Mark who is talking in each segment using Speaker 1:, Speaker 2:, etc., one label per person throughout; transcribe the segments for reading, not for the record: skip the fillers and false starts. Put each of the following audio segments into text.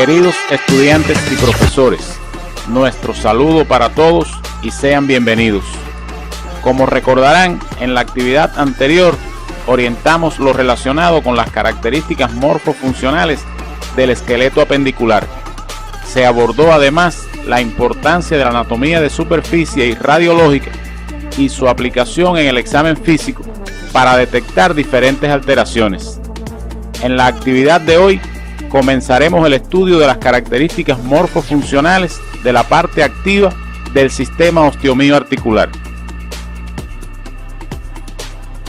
Speaker 1: Queridos estudiantes y profesores, nuestro saludo para todos y sean bienvenidos. Como recordarán, en la actividad anterior orientamos lo relacionado con las características morfofuncionales del esqueleto apendicular. Se abordó además la importancia de la anatomía de superficie y radiológica y su aplicación en el examen físico para detectar diferentes alteraciones. En la actividad de hoy comenzaremos el estudio de las características morfofuncionales de la parte activa del sistema osteomio articular.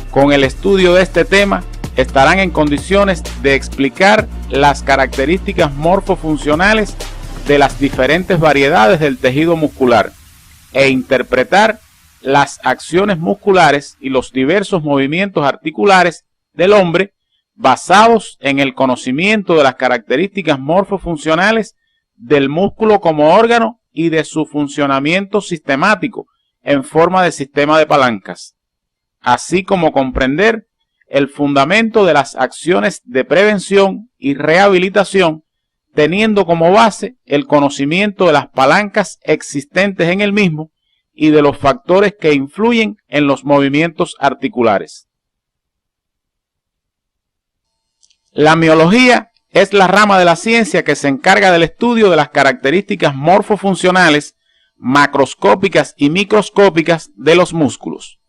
Speaker 1: Con el estudio de este tema estarán en condiciones de explicar las características morfofuncionales de las diferentes variedades del tejido muscular e interpretar las acciones musculares y los diversos movimientos articulares del hombre basados en el conocimiento de las características morfofuncionales del músculo como órgano y de su funcionamiento sistemático en forma de sistema de palancas, así como comprender el fundamento de las acciones de prevención y rehabilitación, teniendo como base el conocimiento de las palancas existentes en el mismo y de los factores que influyen en los movimientos articulares. La miología es la rama de la ciencia que se encarga del estudio de las características morfofuncionales, macroscópicas y microscópicas de los músculos.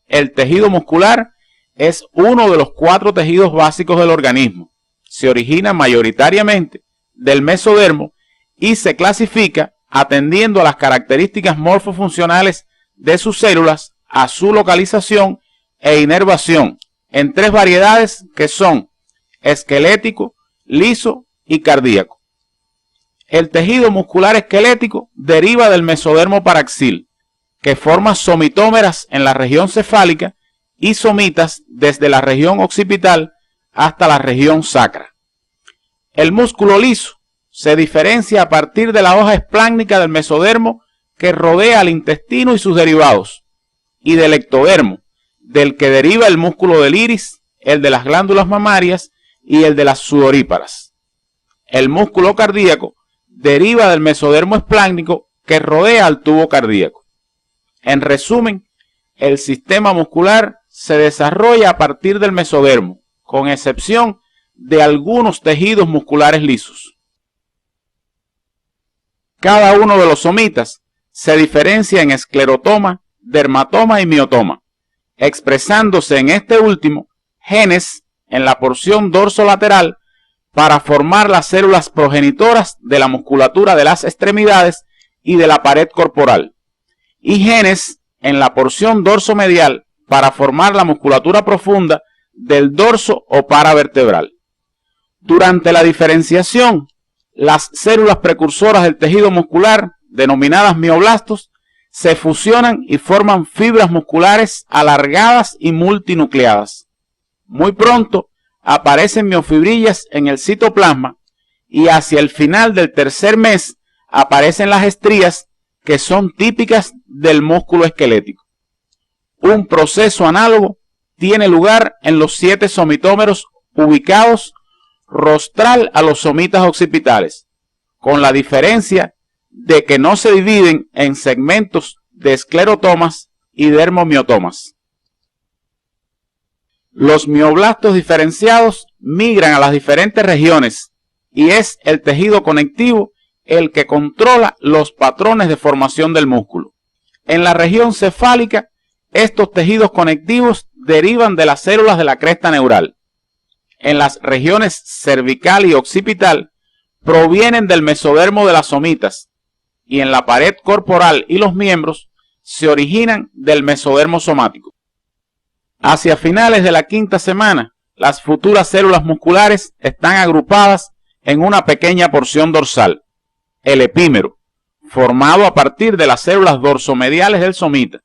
Speaker 1: El tejido muscular es uno de los 4 tejidos básicos del organismo. Se origina mayoritariamente del mesodermo y se clasifica atendiendo a las características morfofuncionales de sus células, a su localización e inervación, en 3 variedades que son esquelético, liso y cardíaco. El tejido muscular esquelético deriva del mesodermo paraxil, que forma somitómeras en la región cefálica y somitas desde la región occipital hasta la región sacra. El músculo liso se diferencia a partir de la hoja espláncnica del mesodermo que rodea al intestino y sus derivados, y del ectodermo, del que deriva el músculo del iris, el de las glándulas mamarias y el de las sudoríparas. El músculo cardíaco deriva del mesodermo espláncnico que rodea al tubo cardíaco. En resumen, el sistema muscular se desarrolla a partir del mesodermo, con excepción de algunos tejidos musculares lisos. Cada uno de los somitas se diferencia en esclerotoma, dermatoma y miotoma, expresándose en este último genes en la porción dorsolateral para formar las células progenitoras de la musculatura de las extremidades y de la pared corporal, y genes en la porción dorsomedial para formar la musculatura profunda del dorso o paravertebral. Durante la diferenciación, las células precursoras del tejido muscular, denominadas mioblastos, se fusionan y forman fibras musculares alargadas y multinucleadas. Muy pronto aparecen miofibrillas en el citoplasma y hacia el final del tercer mes aparecen las estrías, que son típicas del músculo esquelético. Un proceso análogo tiene lugar en los 7 somitómeros ubicados rostral a los somitas occipitales, con la diferencia de que no se dividen en segmentos de esclerotomas y dermomiotomas. Los mioblastos diferenciados migran a las diferentes regiones y es el tejido conectivo el que controla los patrones de formación del músculo. En la región cefálica, estos tejidos conectivos derivan de las células de la cresta neural. En las regiones cervical y occipital, provienen del mesodermo de las somitas, y en la pared corporal y los miembros se originan del mesodermo somático. Hacia finales de la 5ª semana, las futuras células musculares están agrupadas en una pequeña porción dorsal, el epímero, formado a partir de las células dorsomediales del somita,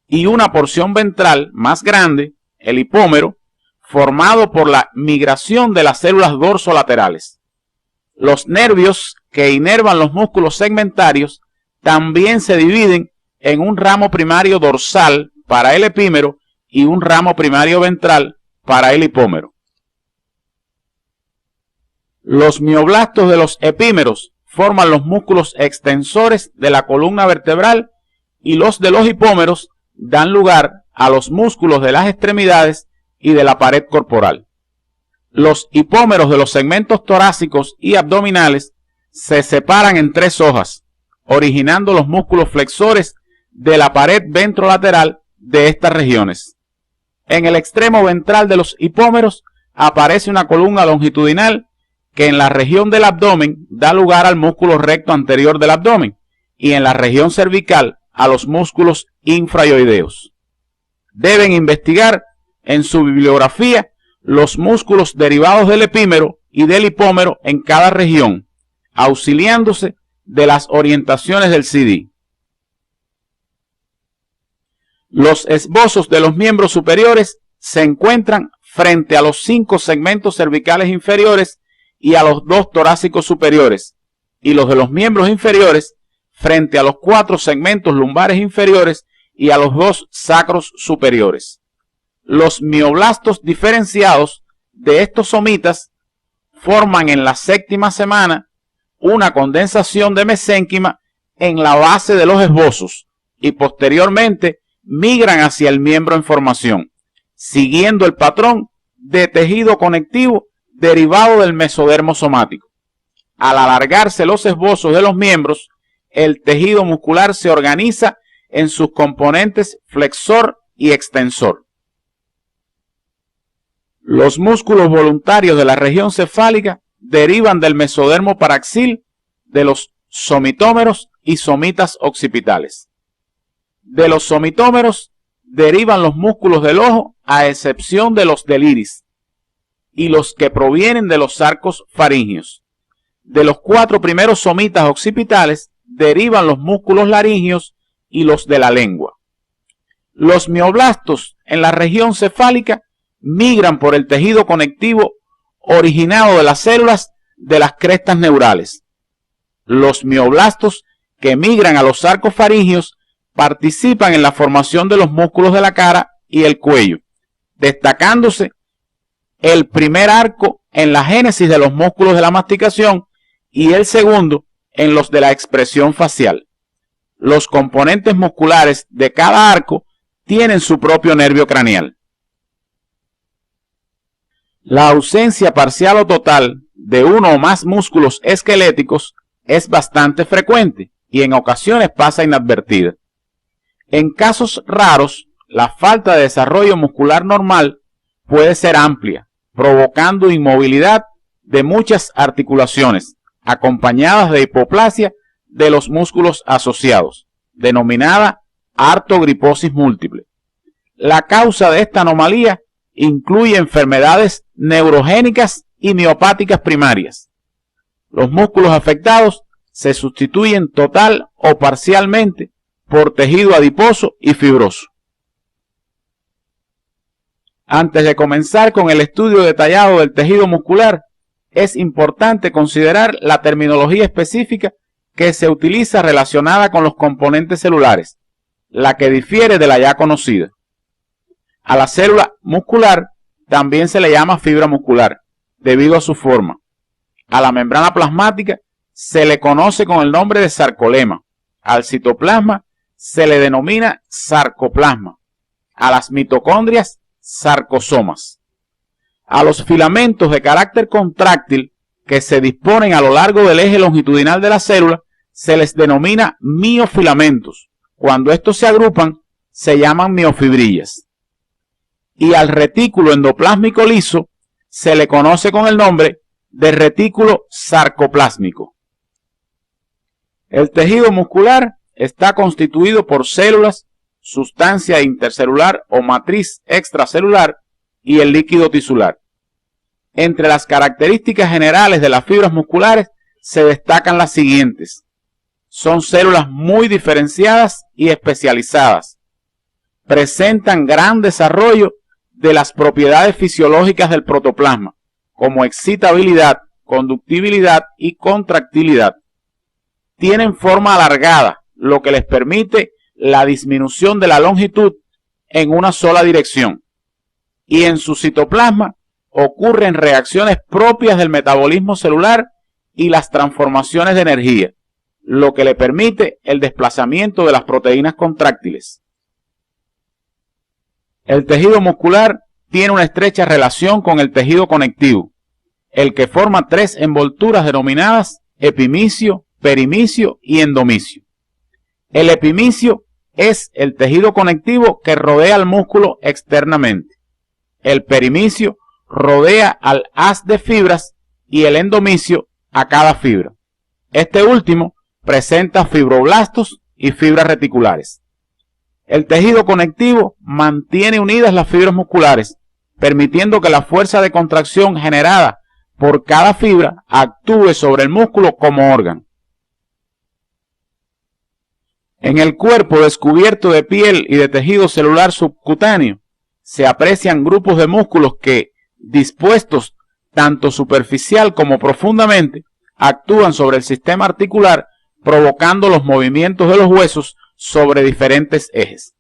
Speaker 1: y una porción ventral más grande, el hipómero, formado por la migración de las células dorsolaterales. Los nervios que inervan los músculos segmentarios también se dividen en un ramo primario dorsal para el epímero y un ramo primario ventral para el hipómero. Los mioblastos de los epímeros forman los músculos extensores de la columna vertebral y los de los hipómeros dan lugar a los músculos de las extremidades y de la pared corporal. Los hipómeros de los segmentos torácicos y abdominales se separan en 3 hojas, originando los músculos flexores de la pared ventrolateral de estas regiones. En el extremo ventral de los hipómeros aparece una columna longitudinal que en la región del abdomen da lugar al músculo recto anterior del abdomen y en la región cervical a los músculos infrayoideos. Deben investigar en su bibliografía los músculos derivados del epímero y del hipómero en cada región, auxiliándose de las orientaciones del CD. Los esbozos de los miembros superiores se encuentran frente a los 5 segmentos cervicales inferiores y a los 2 torácicos superiores, y los de los miembros inferiores frente a los 4 segmentos lumbares inferiores y a los 2 sacros superiores. Los mioblastos diferenciados de estos somitas forman en la 7ª semana una condensación de mesénquima en la base de los esbozos y posteriormente migran hacia el miembro en formación, siguiendo el patrón de tejido conectivo derivado del mesodermo somático. Al alargarse los esbozos de los miembros, el tejido muscular se organiza en sus componentes flexor y extensor. Los músculos voluntarios de la región cefálica derivan del mesodermo paraxil, de los somitómeros y somitas occipitales. De los somitómeros derivan los músculos del ojo, a excepción de los del iris, y los que provienen de los arcos faringios. De los 4 primeros somitas occipitales derivan los músculos laringios y los de la lengua. Los mioblastos en la región cefálica migran por el tejido conectivo originado de las células de las crestas neurales. Los mioblastos que migran a los arcos faringios participan en la formación de los músculos de la cara y el cuello, destacándose el primer arco en la génesis de los músculos de la masticación y el segundo en los de la expresión facial. Los componentes musculares de cada arco tienen su propio nervio craneal. La ausencia parcial o total de uno o más músculos esqueléticos es bastante frecuente y en ocasiones pasa inadvertida. En casos raros, la falta de desarrollo muscular normal puede ser amplia, provocando inmovilidad de muchas articulaciones, acompañadas de hipoplasia de los músculos asociados, denominada artrogriposis múltiple. La causa de esta anomalía incluye enfermedades neurogénicas y miopáticas primarias. Los músculos afectados se sustituyen total o parcialmente por tejido adiposo y fibroso. Antes de comenzar con el estudio detallado del tejido muscular, es importante considerar la terminología específica que se utiliza relacionada con los componentes celulares, la que difiere de la ya conocida. A la célula muscular también se le llama fibra muscular, debido a su forma. A la membrana plasmática se le conoce con el nombre de sarcolema. Al citoplasma se le denomina sarcoplasma. A las mitocondrias, sarcosomas. A los filamentos de carácter contráctil que se disponen a lo largo del eje longitudinal de la célula se les denomina miofilamentos. Cuando estos se agrupan, se llaman miofibrillas. Y al retículo endoplásmico liso se le conoce con el nombre de retículo sarcoplásmico. El tejido muscular está constituido por células, sustancia intercelular o matriz extracelular y el líquido tisular. Entre las características generales de las fibras musculares se destacan las siguientes. Son células muy diferenciadas y especializadas. Presentan gran desarrollo de las propiedades fisiológicas del protoplasma, como excitabilidad, conductibilidad y contractilidad. Tienen forma alargada, lo que les permite la disminución de la longitud en una sola dirección. Y en su citoplasma ocurren reacciones propias del metabolismo celular y las transformaciones de energía, lo que le permite el desplazamiento de las proteínas contráctiles. El tejido muscular tiene una estrecha relación con el tejido conectivo, el que forma tres envolturas denominadas epimicio, perimicio y endomicio. El epimicio es el tejido conectivo que rodea al músculo externamente. El perimicio rodea al haz de fibras y el endomicio a cada fibra. Este último presenta fibroblastos y fibras reticulares. El tejido conectivo mantiene unidas las fibras musculares, permitiendo que la fuerza de contracción generada por cada fibra actúe sobre el músculo como órgano. En el cuerpo descubierto de piel y de tejido celular subcutáneo se aprecian grupos de músculos que, dispuestos tanto superficial como profundamente, actúan sobre el sistema articular, provocando los movimientos de los huesos sobre diferentes ejes.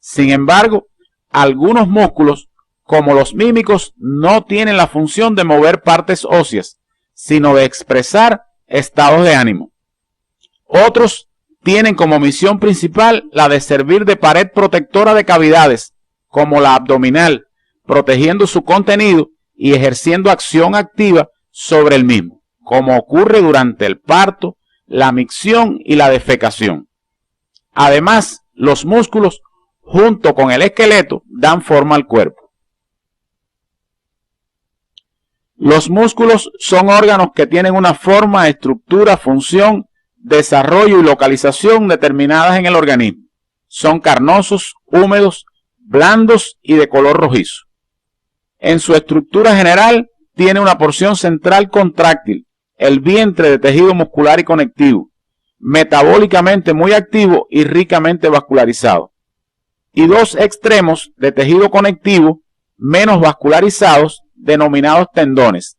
Speaker 1: Sin embargo, algunos músculos, como los mímicos, no tienen la función de mover partes óseas, sino de expresar estados de ánimo. Otros tienen como misión principal la de servir de pared protectora de cavidades, como la abdominal, protegiendo su contenido y ejerciendo acción activa sobre el mismo, como ocurre durante el parto, la micción y la defecación. Además, los músculos, junto con el esqueleto, dan forma al cuerpo. Los músculos son órganos que tienen una forma, estructura, función, desarrollo y localización determinadas en el organismo. Son carnosos, húmedos, blandos y de color rojizo. En su estructura general tiene una porción central contráctil, el vientre de tejido muscular y conectivo, metabólicamente muy activo y ricamente vascularizado, y dos extremos de tejido conectivo menos vascularizados, denominados tendones,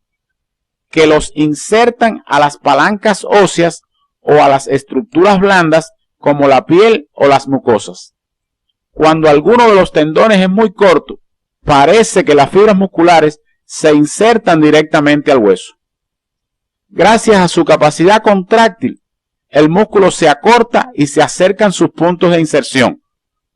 Speaker 1: que los insertan a las palancas óseas o a las estructuras blandas como la piel o las mucosas. Cuando alguno de los tendones es muy corto, parece que las fibras musculares se insertan directamente al hueso. Gracias a su capacidad contráctil, el músculo se acorta y se acercan sus puntos de inserción,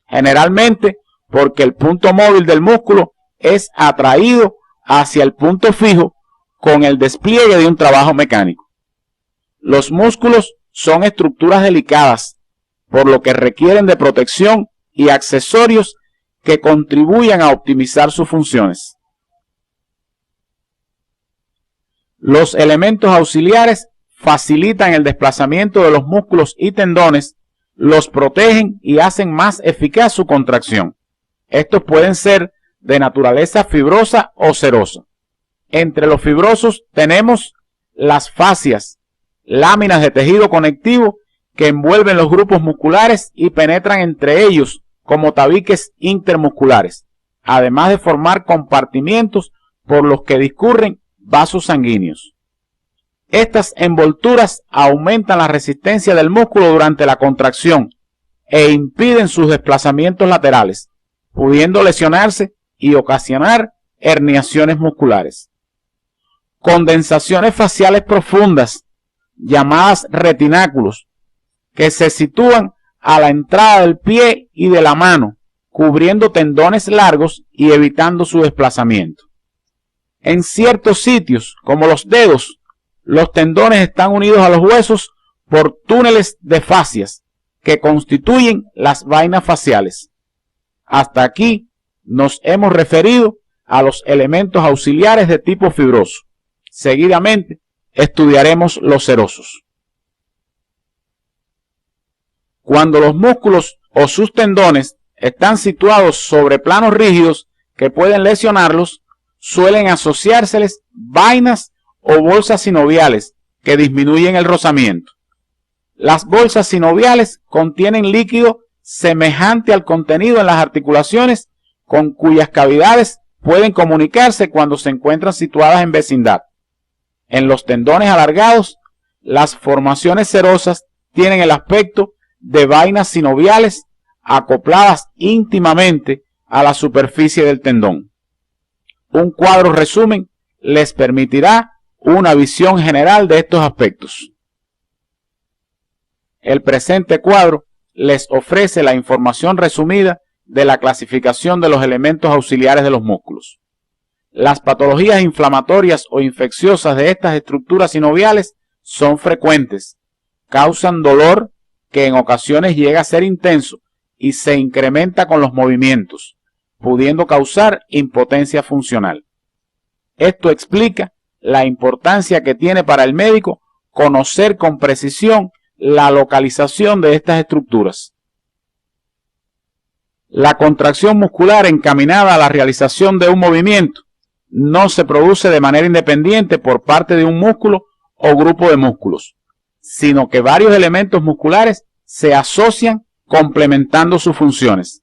Speaker 1: generalmente porque el punto móvil del músculo es atraído hacia el punto fijo con el despliegue de un trabajo mecánico. Los músculos son estructuras delicadas, por lo que requieren de protección y accesorios que contribuyan a optimizar sus funciones. Los elementos auxiliares facilitan el desplazamiento de los músculos y tendones, los protegen y hacen más eficaz su contracción. Estos pueden ser de naturaleza fibrosa o serosa. Entre los fibrosos tenemos las fascias, láminas de tejido conectivo que envuelven los grupos musculares y penetran entre ellos como tabiques intermusculares, además de formar compartimientos por los que discurren vasos sanguíneos. Estas envolturas aumentan la resistencia del músculo durante la contracción e impiden sus desplazamientos laterales, pudiendo lesionarse y ocasionar herniaciones musculares. Condensaciones faciales profundas, llamadas retináculos, que se sitúan a la entrada del pie y de la mano, cubriendo tendones largos y evitando su desplazamiento. En ciertos sitios, como los dedos, los tendones están unidos a los huesos por túneles de fascias que constituyen las vainas faciales. Hasta aquí nos hemos referido a los elementos auxiliares de tipo fibroso. Seguidamente estudiaremos los serosos. Cuando los músculos o sus tendones están situados sobre planos rígidos que pueden lesionarlos, suelen asociárseles vainas o bolsas sinoviales que disminuyen el rozamiento. Las bolsas sinoviales contienen líquido semejante al contenido en las articulaciones con cuyas cavidades pueden comunicarse cuando se encuentran situadas en vecindad. En los tendones alargados, las formaciones serosas tienen el aspecto de vainas sinoviales acopladas íntimamente a la superficie del tendón. Un cuadro resumen les permitirá una visión general de estos aspectos. El presente cuadro les ofrece la información resumida de la clasificación de los elementos auxiliares de los músculos. Las patologías inflamatorias o infecciosas de estas estructuras sinoviales son frecuentes, causan dolor que en ocasiones llega a ser intenso y se incrementa con los movimientos, pudiendo causar impotencia funcional. Esto explica la importancia que tiene para el médico conocer con precisión la localización de estas estructuras. La contracción muscular encaminada a la realización de un movimiento no se produce de manera independiente por parte de un músculo o grupo de músculos, sino que varios elementos musculares se asocian complementando sus funciones.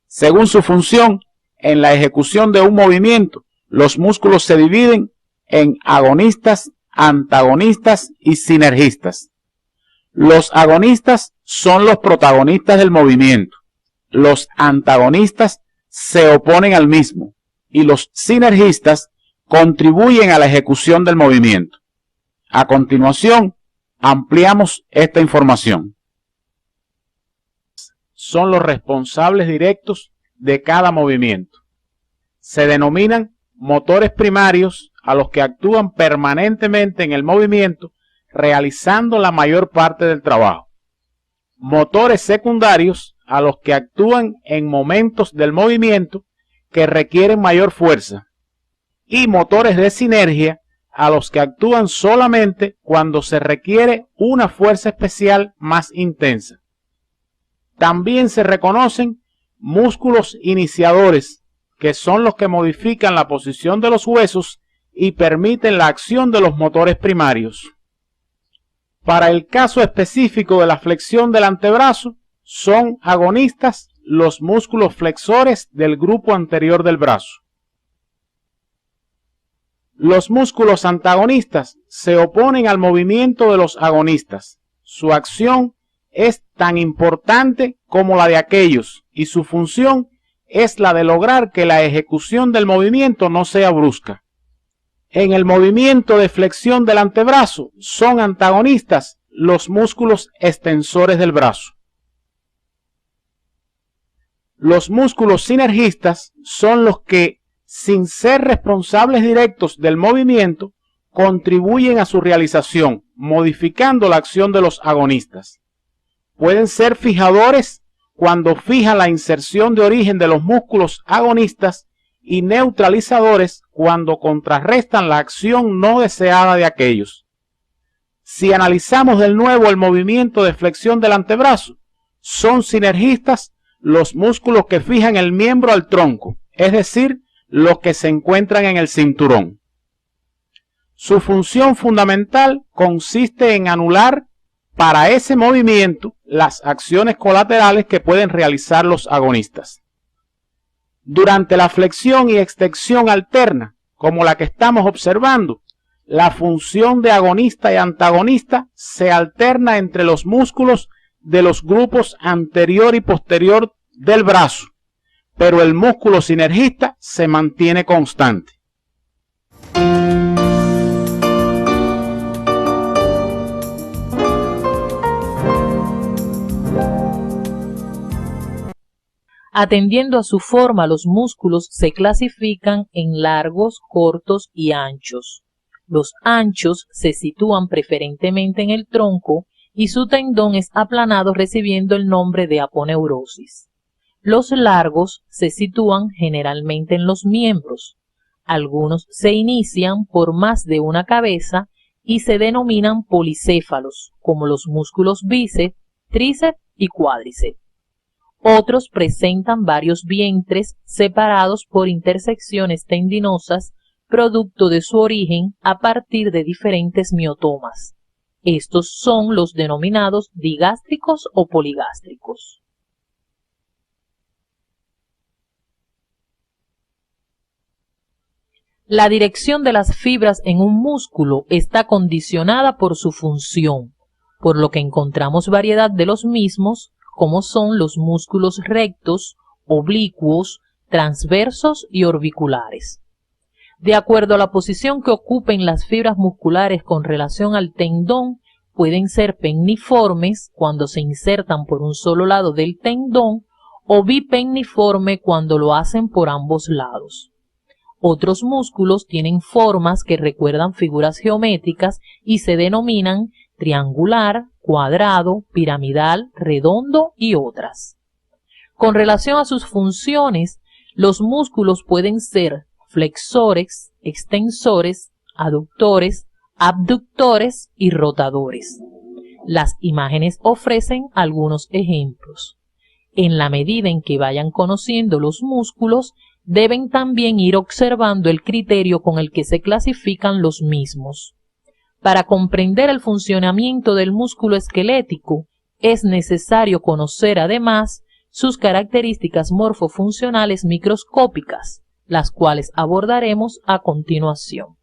Speaker 1: Según su función, en la ejecución de un movimiento, los músculos se dividen en agonistas, antagonistas y sinergistas. Los agonistas son los protagonistas del movimiento. Los antagonistas se oponen al mismo y los sinergistas contribuyen a la ejecución del movimiento. A continuación, ampliamos esta información. Son los responsables directos de cada movimiento. Se denominan motores primarios a los que actúan permanentemente en el movimiento, realizando la mayor parte del trabajo. Motores secundarios a los que actúan en momentos del movimiento que requieren mayor fuerza. Y motores de sinergia a los que actúan solamente cuando se requiere una fuerza especial más intensa. También se reconocen músculos iniciadores, que son los que modifican la posición de los huesos y permiten la acción de los motores primarios. Para el caso específico de la flexión del antebrazo, son agonistas los músculos flexores del grupo anterior del brazo. Los músculos antagonistas se oponen al movimiento de los agonistas. Su acción es tan importante como la de aquellos y su función es la de lograr que la ejecución del movimiento no sea brusca. En el movimiento de flexión del antebrazo son antagonistas los músculos extensores del brazo. Los músculos sinergistas son los que, sin ser responsables directos del movimiento, contribuyen a su realización, modificando la acción de los agonistas. Pueden ser fijadores cuando fijan la inserción de origen de los músculos agonistas y neutralizadores cuando contrarrestan la acción no deseada de aquellos. Si analizamos de nuevo el movimiento de flexión del antebrazo, son sinergistas los músculos que fijan el miembro al tronco, es decir, los que se encuentran en el cinturón. Su función fundamental consiste en anular para ese movimiento las acciones colaterales que pueden realizar los agonistas. Durante la flexión y extensión alterna, como la que estamos observando, la función de agonista y antagonista se alterna entre los músculos de los grupos anterior y posterior del brazo, pero el músculo sinergista se mantiene constante.
Speaker 2: Atendiendo a su forma, los músculos se clasifican en largos, cortos y anchos. Los anchos se sitúan preferentemente en el tronco y su tendón es aplanado, recibiendo el nombre de aponeurosis. Los largos se sitúan generalmente en los miembros. Algunos se inician por más de una cabeza y se denominan policéfalos, como los músculos bíceps, tríceps y cuádriceps. Otros presentan varios vientres separados por intersecciones tendinosas, producto de su origen a partir de diferentes miotomas. Estos son los denominados digástricos o poligástricos. La dirección de las fibras en un músculo está condicionada por su función, por lo que encontramos variedad de los mismos, como son los músculos rectos, oblicuos, transversos y orbiculares. De acuerdo a la posición que ocupen las fibras musculares con relación al tendón, pueden ser penniformes cuando se insertan por un solo lado del tendón o bipenniforme cuando lo hacen por ambos lados. Otros músculos tienen formas que recuerdan figuras geométricas y se denominan triangular, cuadrado, piramidal, redondo y otras. Con relación a sus funciones, los músculos pueden ser flexores, extensores, aductores, abductores y rotadores. Las imágenes ofrecen algunos ejemplos. En la medida en que vayan conociendo los músculos, deben también ir observando el criterio con el que se clasifican los mismos. Para comprender el funcionamiento del músculo esquelético, es necesario conocer además sus características morfofuncionales microscópicas, las cuales abordaremos a continuación.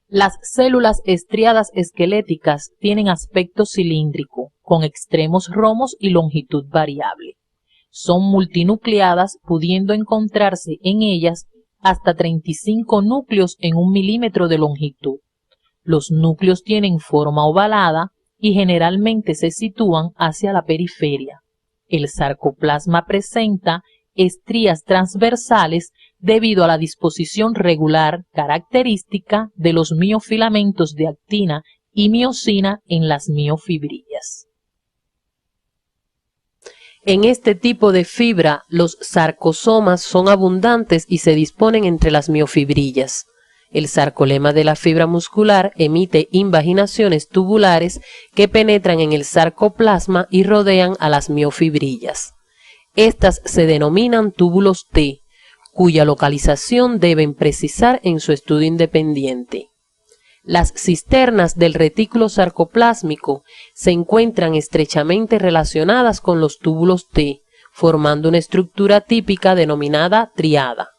Speaker 2: Las células estriadas esqueléticas tienen aspecto cilíndrico, con extremos romos y longitud variable. Son multinucleadas, pudiendo encontrarse en ellas hasta 35 núcleos en 1 milímetro de longitud. Los núcleos tienen forma ovalada y generalmente se sitúan hacia la periferia. El sarcoplasma presenta estrías transversales debido a la disposición regular característica de los miofilamentos de actina y miosina en las miofibrillas. En este tipo de fibra, los sarcosomas son abundantes y se disponen entre las miofibrillas. El sarcolema de la fibra muscular emite invaginaciones tubulares que penetran en el sarcoplasma y rodean a las miofibrillas. Estas se denominan túbulos T, cuya localización deben precisar en su estudio independiente. Las cisternas del retículo sarcoplásmico se encuentran estrechamente relacionadas con los túbulos T, formando una estructura típica denominada triada.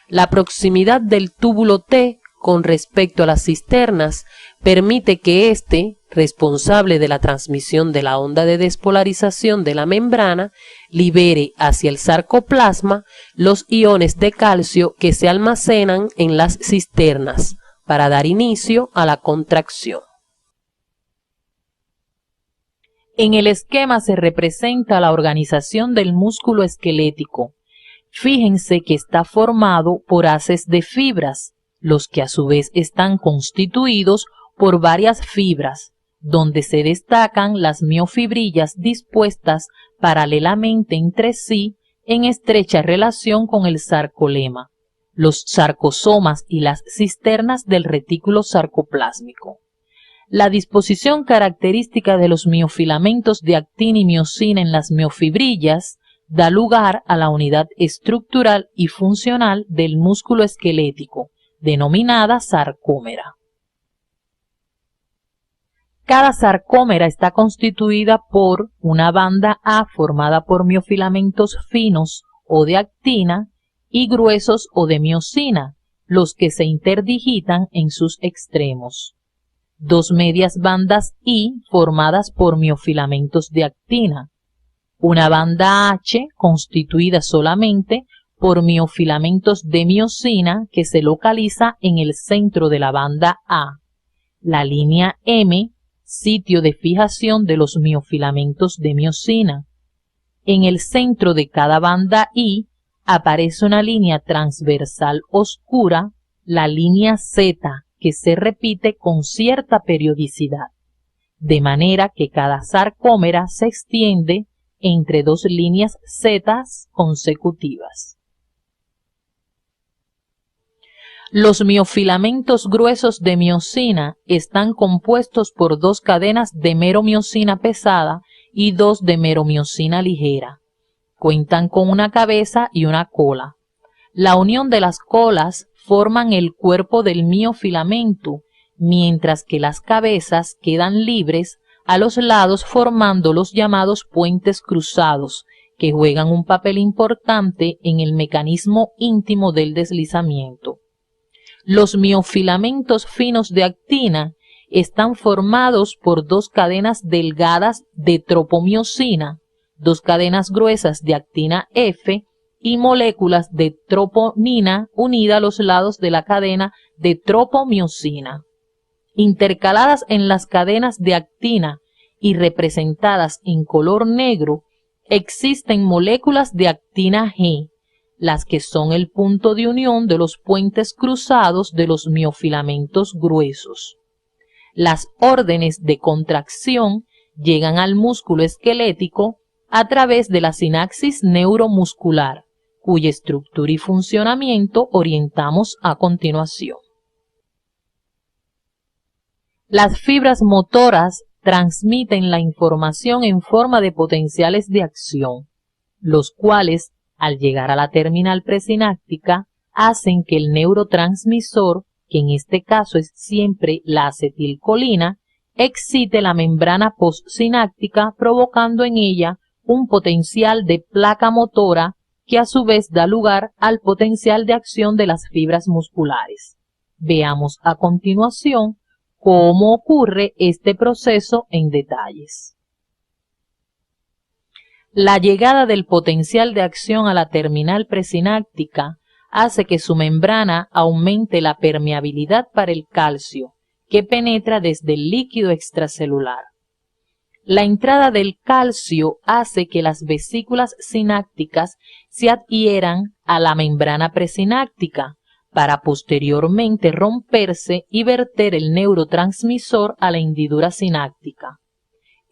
Speaker 2: La proximidad del túbulo T con respecto a las cisternas permite que éste, responsable de la transmisión de la onda de despolarización de la membrana, libere hacia el sarcoplasma los iones de calcio que se almacenan en las cisternas para dar inicio a la contracción. En el esquema se representa la organización del músculo esquelético. Fíjense que está formado por haces de fibras, los que a su vez están constituidos por varias fibras, donde se destacan las miofibrillas dispuestas paralelamente entre sí en estrecha relación con el sarcolema, los sarcosomas y las cisternas del retículo sarcoplásmico. La disposición característica de los miofilamentos de actina y miosina en las miofibrillas da lugar a la unidad estructural y funcional del músculo esquelético, denominada sarcómera. Cada sarcómera está constituida por una banda A formada por miofilamentos finos o de actina y gruesos o de miosina, los que se interdigitan en sus extremos. Dos medias bandas I formadas por miofilamentos de actina. Una banda H constituida solamente por miofilamentos de miosina que se localiza en el centro de la banda A. La línea M, sitio de fijación de los miofilamentos de miosina. En el centro de cada banda I aparece una línea transversal oscura, la línea Z, que se repite con cierta periodicidad, de manera que cada sarcómera se extiende entre dos líneas Z consecutivas. Los miofilamentos gruesos de miosina están compuestos por dos cadenas de meromiosina pesada y dos de meromiosina ligera. Cuentan con una cabeza y una cola. La unión de las colas forman el cuerpo del miofilamento, mientras que las cabezas quedan libres a los lados formando los llamados puentes cruzados, que juegan un papel importante en el mecanismo íntimo del deslizamiento. Los miofilamentos finos de actina están formados por dos cadenas delgadas de tropomiosina, dos cadenas gruesas de actina F y moléculas de troponina unidas a los lados de la cadena de tropomiosina. Intercaladas en las cadenas de actina y representadas en color negro, existen moléculas de actina G, las que son el punto de unión de los puentes cruzados de los miofilamentos gruesos. Las órdenes de contracción llegan al músculo esquelético a través de la sinapsis neuromuscular, cuya estructura y funcionamiento orientamos a continuación. Las fibras motoras transmiten la información en forma de potenciales de acción, los cuales, al llegar a la terminal presináptica, hacen que el neurotransmisor, que en este caso es siempre la acetilcolina, excite la membrana postsináptica, provocando en ella un potencial de placa motora que a su vez da lugar al potencial de acción de las fibras musculares. Veamos a continuación cómo ocurre este proceso en detalles. La llegada del potencial de acción a la terminal presináptica hace que su membrana aumente la permeabilidad para el calcio, que penetra desde el líquido extracelular. La entrada del calcio hace que las vesículas sinápticas se adhieran a la membrana presináptica para posteriormente romperse y verter el neurotransmisor a la hendidura sináptica.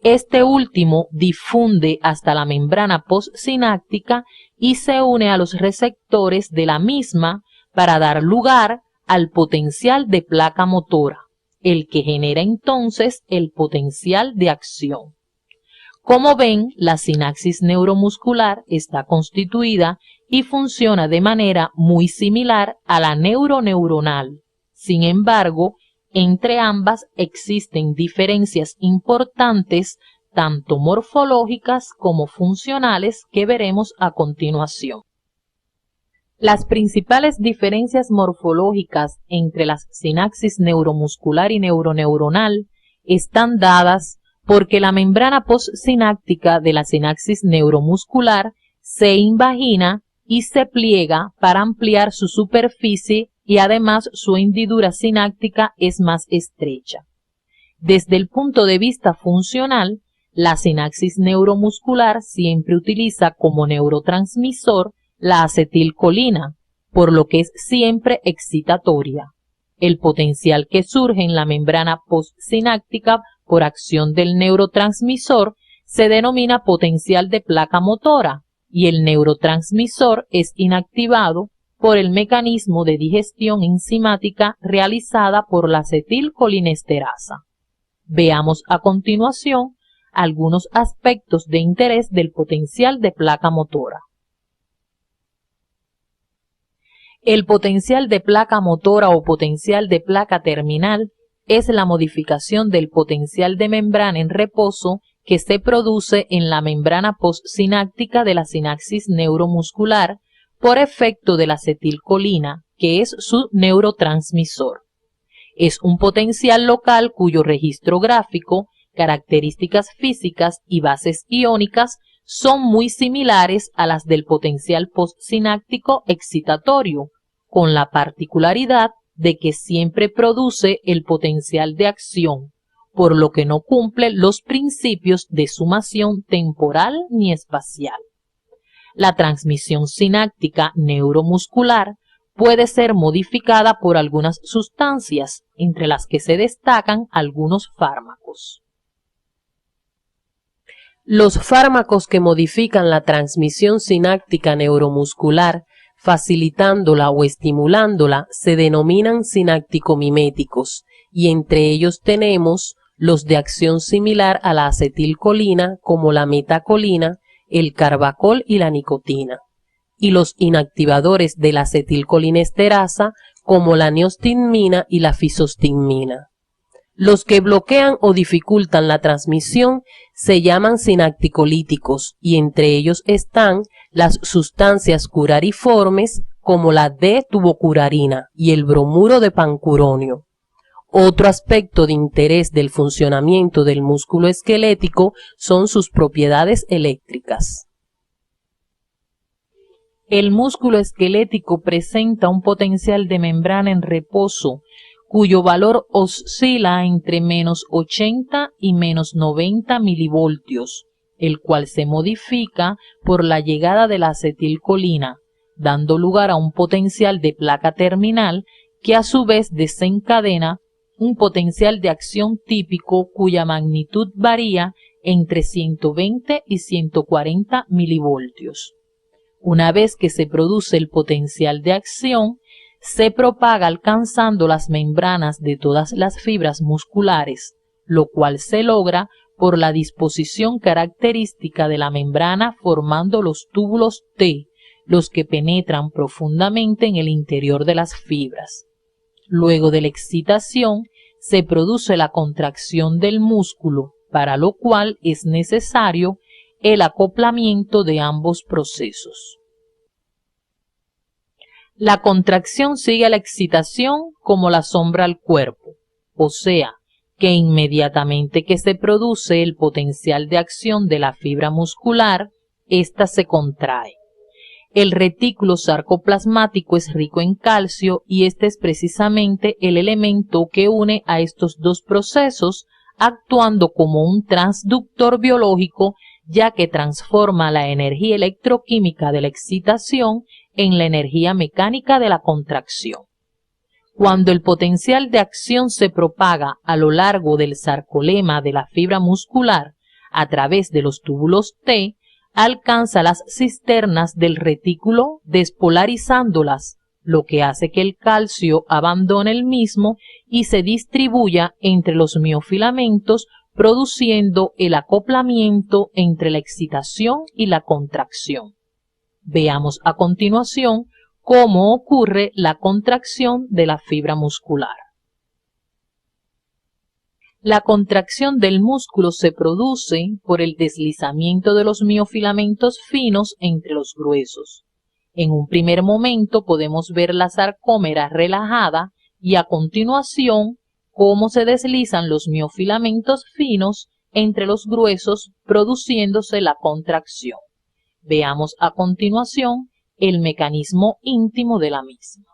Speaker 2: Este último difunde hasta la membrana postsináptica y se une a los receptores de la misma para dar lugar al potencial de placa motora, el que genera entonces el potencial de acción. Como ven, la sinapsis neuromuscular está constituida y funciona de manera muy similar a la neuroneuronal. Sin embargo, entre ambas existen diferencias importantes, tanto morfológicas como funcionales, que veremos a continuación. Las principales diferencias morfológicas entre la sinapsis neuromuscular y neuroneuronal están dadas porque la membrana postsináptica de la sinapsis neuromuscular se invagina y se pliega para ampliar su superficie y además su hendidura sináptica es más estrecha. Desde el punto de vista funcional, la sinapsis neuromuscular siempre utiliza como neurotransmisor la acetilcolina, por lo que es siempre excitatoria. El potencial que surge en la membrana postsináptica por acción del neurotransmisor se denomina potencial de placa motora y el neurotransmisor es inactivado por el mecanismo de digestión enzimática realizada por la acetilcolinesterasa. Veamos a continuación algunos aspectos de interés del potencial de placa motora. El potencial de placa motora o potencial de placa terminal es la modificación del potencial de membrana en reposo que se produce en la membrana postsináptica de la sinapsis neuromuscular por efecto de la acetilcolina, que es su neurotransmisor. Es un potencial local cuyo registro gráfico, características físicas y bases iónicas son muy similares a las del potencial postsináptico excitatorio, con la particularidad de que siempre produce el potencial de acción, por lo que no cumple los principios de sumación temporal ni espacial. La transmisión sináptica neuromuscular puede ser modificada por algunas sustancias, entre las que se destacan algunos fármacos. Los fármacos que modifican la transmisión sináptica neuromuscular, facilitándola o estimulándola, se denominan sináptico-miméticos, y entre ellos tenemos los de acción similar a la acetilcolina, como la metacolina, el carbacol y la nicotina, y los inactivadores de la acetilcolinesterasa, como la neostigmina y la fisostigmina. Los que bloquean o dificultan la transmisión se llaman sinápticolíticos y entre ellos están las sustancias curariformes como la D-tubocurarina y el bromuro de pancuronio. Otro aspecto de interés del funcionamiento del músculo esquelético son sus propiedades eléctricas. El músculo esquelético presenta un potencial de membrana en reposo, cuyo valor oscila entre menos 80 y menos 90 milivoltios, el cual se modifica por la llegada de la acetilcolina, dando lugar a un potencial de placa terminal que a su vez desencadena un potencial de acción típico cuya magnitud varía entre 120 y 140 milivoltios. Una vez que se produce el potencial de acción, se propaga alcanzando las membranas de todas las fibras musculares, lo cual se logra por la disposición característica de la membrana formando los túbulos T, los que penetran profundamente en el interior de las fibras. Luego de la excitación, se produce la contracción del músculo, para lo cual es necesario el acoplamiento de ambos procesos. La contracción sigue a la excitación como la sombra al cuerpo, o sea, que inmediatamente que se produce el potencial de acción de la fibra muscular, ésta se contrae. El retículo sarcoplasmático es rico en calcio y este es precisamente el elemento que une a estos dos procesos, actuando como un transductor biológico, ya que transforma la energía electroquímica de la excitación en la energía mecánica de la contracción. Cuando el potencial de acción se propaga a lo largo del sarcolema de la fibra muscular a través de los túbulos T, alcanza las cisternas del retículo despolarizándolas, lo que hace que el calcio abandone el mismo y se distribuya entre los miofilamentos, produciendo el acoplamiento entre la excitación y la contracción. Veamos a continuación cómo ocurre la contracción de la fibra muscular. La contracción del músculo se produce por el deslizamiento de los miofilamentos finos entre los gruesos. En un primer momento podemos ver la sarcómera relajada y a continuación cómo se deslizan los miofilamentos finos entre los gruesos, produciéndose la contracción. Veamos a continuación el mecanismo íntimo de la misma.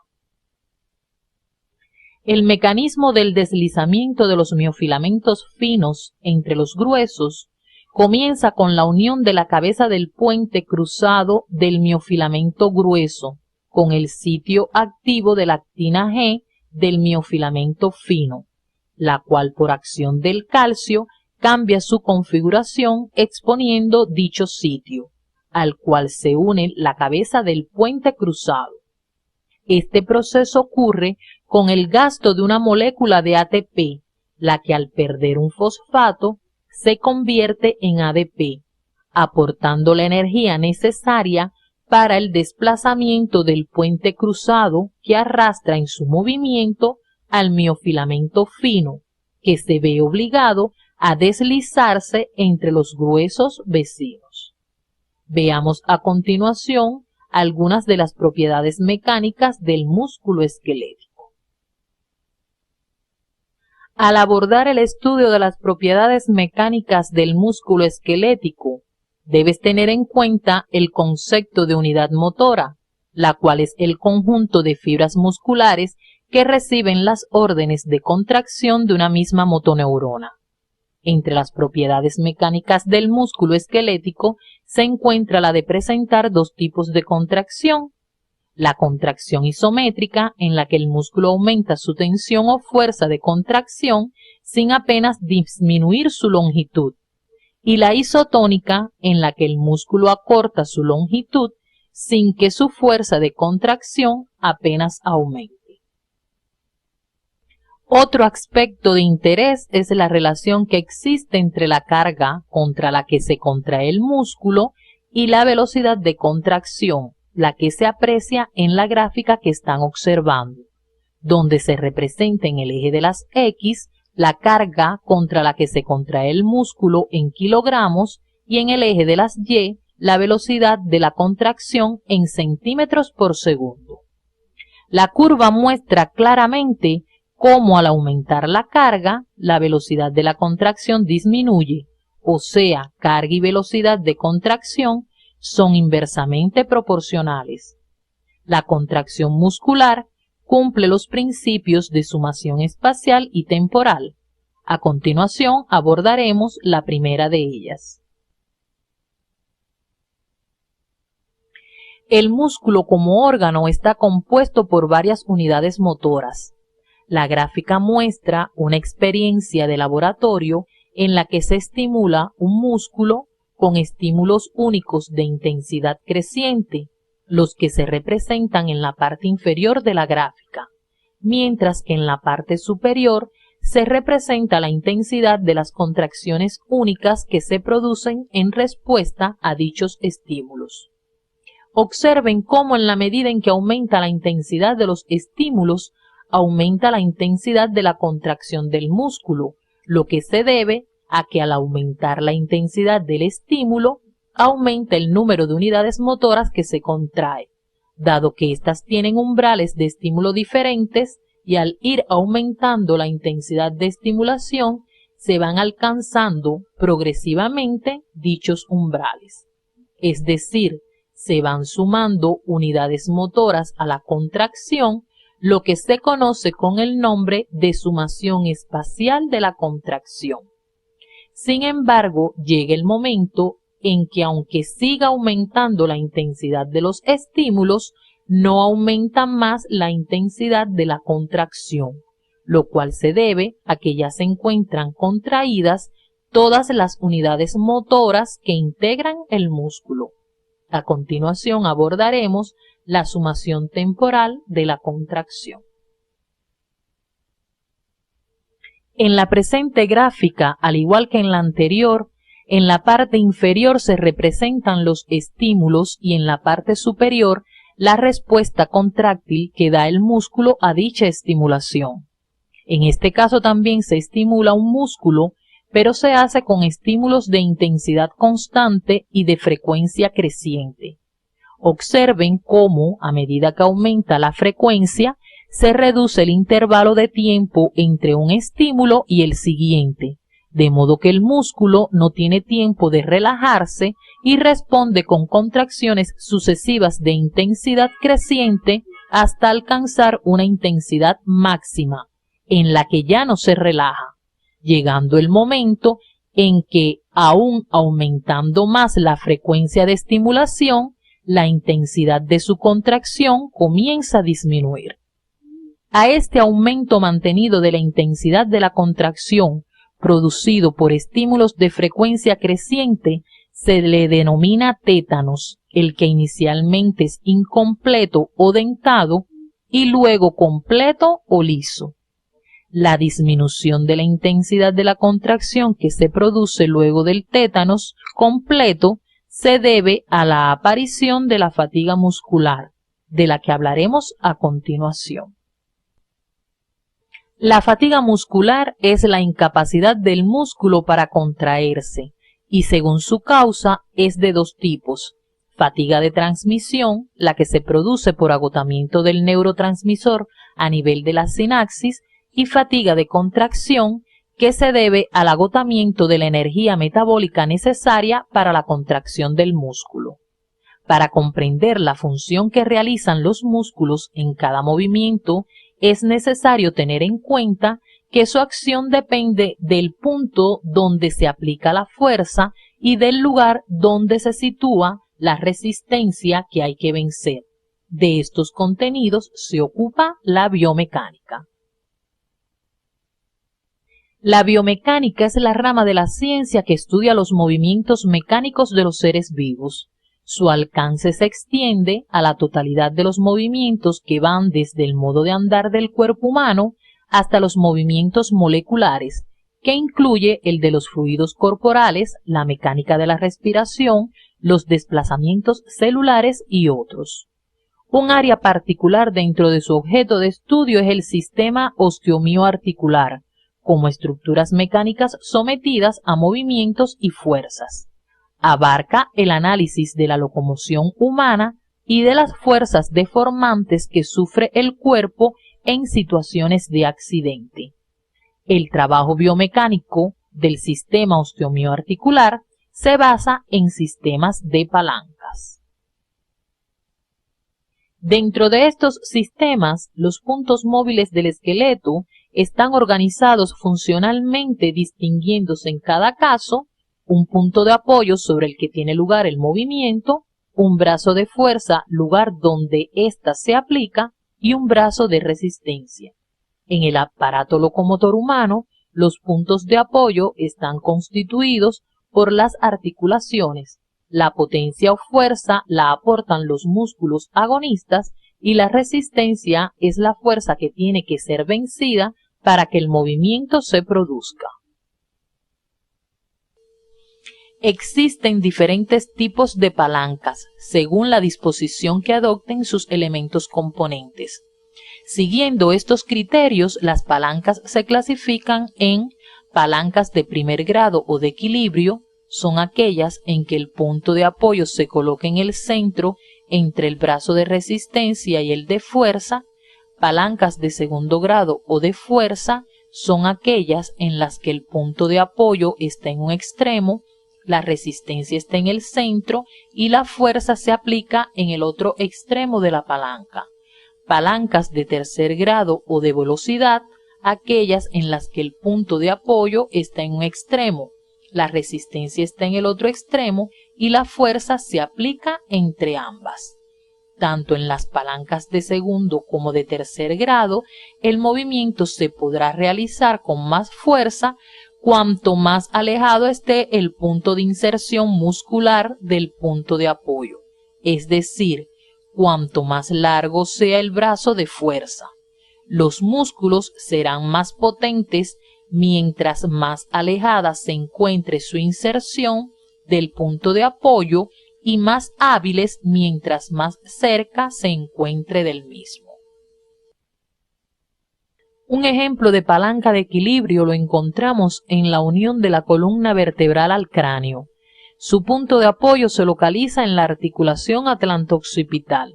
Speaker 2: El mecanismo del deslizamiento de los miofilamentos finos entre los gruesos comienza con la unión de la cabeza del puente cruzado del miofilamento grueso con el sitio activo de la actina G del miofilamento fino, la cual por acción del calcio cambia su configuración exponiendo dicho sitio, al cual se une la cabeza del puente cruzado. Este proceso ocurre con el gasto de una molécula de ATP, la que al perder un fosfato se convierte en ADP, aportando la energía necesaria para el desplazamiento del puente cruzado que arrastra en su movimiento al miofilamento fino, que se ve obligado a deslizarse entre los gruesos vecinos. Veamos a continuación algunas de las propiedades mecánicas del músculo esquelético. Al abordar el estudio de las propiedades mecánicas del músculo esquelético, debes tener en cuenta el concepto de unidad motora, la cual es el conjunto de fibras musculares que reciben las órdenes de contracción de una misma motoneurona. Entre las propiedades mecánicas del músculo esquelético se encuentra la de presentar dos tipos de contracción: la contracción isométrica, en la que el músculo aumenta su tensión o fuerza de contracción sin apenas disminuir su longitud, y la isotónica, en la que el músculo acorta su longitud sin que su fuerza de contracción apenas aumente. Otro aspecto de interés es la relación que existe entre la carga contra la que se contrae el músculo y la velocidad de contracción, la que se aprecia en la gráfica que están observando, donde se representa en el eje de las X la carga contra la que se contrae el músculo en kilogramos y en el eje de las Y la velocidad de la contracción en centímetros por segundo. La curva muestra claramente cómo al aumentar la carga, la velocidad de la contracción disminuye, o sea, carga y velocidad de contracción son inversamente proporcionales. La contracción muscular cumple los principios de sumación espacial y temporal. A continuación abordaremos la primera de ellas. El músculo como órgano está compuesto por varias unidades motoras. La gráfica muestra una experiencia de laboratorio en la que se estimula un músculo con estímulos únicos de intensidad creciente, los que se representan en la parte inferior de la gráfica, mientras que en la parte superior se representa la intensidad de las contracciones únicas que se producen en respuesta a dichos estímulos. Observen cómo en la medida en que aumenta la intensidad de los estímulos, aumenta la intensidad de la contracción del músculo, lo que se debe a que al aumentar la intensidad del estímulo, aumenta el número de unidades motoras que se contrae, dado que éstas tienen umbrales de estímulo diferentes y al ir aumentando la intensidad de estimulación, se van alcanzando progresivamente dichos umbrales. Es decir, se van sumando unidades motoras a la contracción, lo que se conoce con el nombre de sumación espacial de la contracción. Sin embargo, llega el momento en que aunque siga aumentando la intensidad de los estímulos, no aumenta más la intensidad de la contracción, lo cual se debe a que ya se encuentran contraídas todas las unidades motoras que integran el músculo. A continuación abordaremos la sumación temporal de la contracción. En la presente gráfica, al igual que en la anterior, en la parte inferior se representan los estímulos y en la parte superior la respuesta contráctil que da el músculo a dicha estimulación. En este caso también se estimula un músculo, pero se hace con estímulos de intensidad constante y de frecuencia creciente. Observen cómo, a medida que aumenta la frecuencia, se reduce el intervalo de tiempo entre un estímulo y el siguiente, de modo que el músculo no tiene tiempo de relajarse y responde con contracciones sucesivas de intensidad creciente hasta alcanzar una intensidad máxima, en la que ya no se relaja, llegando el momento en que, aún aumentando más la frecuencia de estimulación, la intensidad de su contracción comienza a disminuir. A este aumento mantenido de la intensidad de la contracción, producido por estímulos de frecuencia creciente, se le denomina tétanos, el que inicialmente es incompleto o dentado y luego completo o liso. La disminución de la intensidad de la contracción que se produce luego del tétanos completo se debe a la aparición de la fatiga muscular, de la que hablaremos a continuación. La fatiga muscular es la incapacidad del músculo para contraerse y según su causa es de dos tipos: fatiga de transmisión, la que se produce por agotamiento del neurotransmisor a nivel de la sinapsis, y fatiga de contracción, que se debe al agotamiento de la energía metabólica necesaria para la contracción del músculo. Para comprender la función que realizan los músculos en cada movimiento, es necesario tener en cuenta que su acción depende del punto donde se aplica la fuerza y del lugar donde se sitúa la resistencia que hay que vencer. De estos contenidos se ocupa la biomecánica. La biomecánica es la rama de la ciencia que estudia los movimientos mecánicos de los seres vivos. Su alcance se extiende a la totalidad de los movimientos que van desde el modo de andar del cuerpo humano hasta los movimientos moleculares, que incluye el de los fluidos corporales, la mecánica de la respiración, los desplazamientos celulares y otros. Un área particular dentro de su objeto de estudio es el sistema osteomioarticular, como estructuras mecánicas sometidas a movimientos y fuerzas. Abarca el análisis de la locomoción humana y de las fuerzas deformantes que sufre el cuerpo en situaciones de accidente. El trabajo biomecánico del sistema osteomioarticular se basa en sistemas de palancas. ambas. Dentro de estos sistemas, los puntos móviles del esqueleto están organizados funcionalmente, distinguiéndose en cada caso un punto de apoyo sobre el que tiene lugar el movimiento, un brazo de fuerza, lugar donde ésta se aplica, y un brazo de resistencia. En el aparato locomotor humano, los puntos de apoyo están constituidos por las articulaciones. La potencia o fuerza la aportan los músculos agonistas y la resistencia es la fuerza que tiene que ser vencida para que el movimiento se produzca. Existen diferentes tipos de palancas según la disposición que adopten sus elementos componentes. Siguiendo estos criterios, las palancas se clasifican en palancas de primer grado o de equilibrio. Son aquellas en que el punto de apoyo se coloca en el centro entre el brazo de resistencia y el de fuerza. Palancas de segundo grado o de fuerza son aquellas en las que el punto de apoyo está en un extremo, la resistencia está en el centro y la fuerza se aplica en el otro extremo de la palanca. Palancas de tercer grado o de velocidad, aquellas en las que el punto de apoyo está en un extremo, la resistencia está en el otro extremo y la fuerza se aplica entre ambas. Tanto en las palancas de segundo como de tercer grado, el movimiento se podrá realizar con más fuerza cuanto más alejado esté el punto de inserción muscular del punto de apoyo, es decir, cuanto más largo sea el brazo de fuerza. Los músculos serán más potentes mientras más alejada se encuentre su inserción del punto de apoyo y más hábiles mientras más cerca se encuentre del mismo. Un ejemplo de palanca de equilibrio lo encontramos en la unión de la columna vertebral al cráneo. Su punto de apoyo se localiza en la articulación atlanto-occipital.